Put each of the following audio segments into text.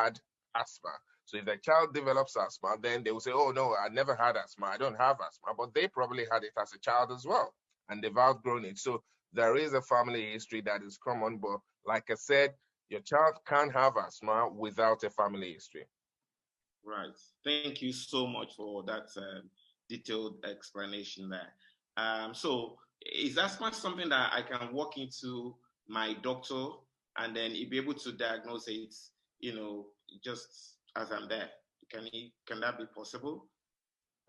had asthma. So if the child develops asthma, then they will say, oh, no, I never had asthma. I don't have asthma. But they probably had it as a child as well, and they've outgrown it. So there is a family history that is common. But like I said, your child can't have asthma without a family history. Right. Thank you so much for that detailed explanation there. So is asthma something that I can walk into my doctor and then he'll be able to diagnose it, just as I'm there? Can that be possible?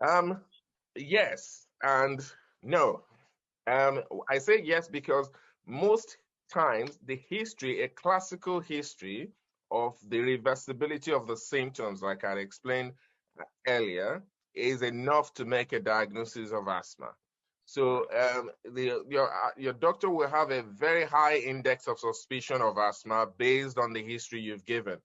Um, yes and no. I say yes because most times the history, a classical history of the reversibility of the symptoms, like I explained earlier, is enough to make a diagnosis of asthma. So your doctor will have a very high index of suspicion of asthma based on the history you've given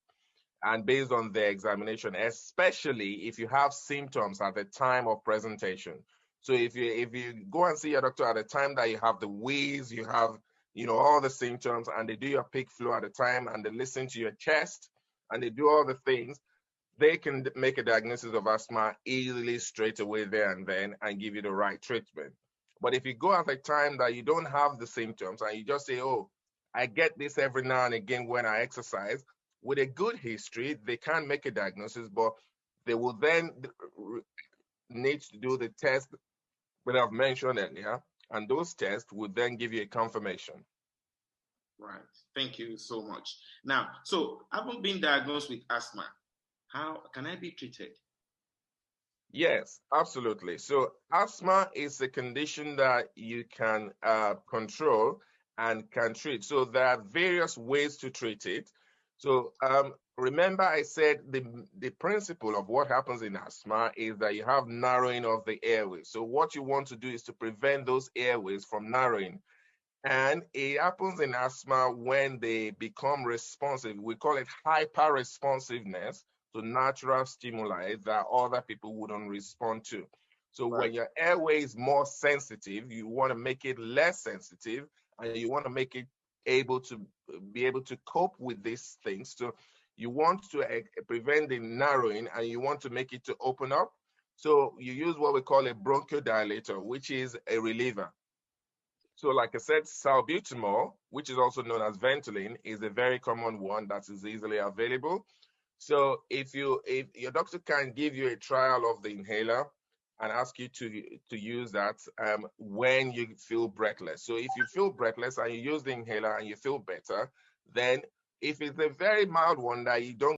and based on the examination, especially if you have symptoms at the time of presentation. So if you go and see your doctor at the time that you have the wheeze, you have all the symptoms, and they do your peak flow at the time, and they listen to your chest, and they do all the things, they can make a diagnosis of asthma easily straight away there and then and give you the right treatment. But if you go at a time that you don't have the symptoms and you just say, oh, I get this every now and again when I exercise, with a good history, they can make a diagnosis, but they will then need to do the test that I've mentioned earlier, and those tests would then give you a confirmation. Right. Thank you so much. Now, so having been diagnosed with asthma, how can I be treated? Yes, absolutely. So asthma is a condition that you can control and can treat. So there are various ways to treat it. So remember I said the principle of what happens in asthma is that you have narrowing of the airways. So what you want to do is to prevent those airways from narrowing. And it happens in asthma when they become responsive. We call it hyper responsiveness to natural stimuli that other people wouldn't respond to. So Right. when your airway is more sensitive, you want to make it less sensitive, and you want to make it able to be able to cope with these things. So you want to prevent the narrowing, and you want to make it to open up. So you use what we call a bronchodilator, which is a reliever. So like I said, salbutamol, which is also known as Ventolin, is a very common one that is easily available. So if your doctor can give you a trial of the inhaler and ask you to use that when you feel breathless. So if you feel breathless and you use the inhaler and you feel better, then if it's a very mild one that you don't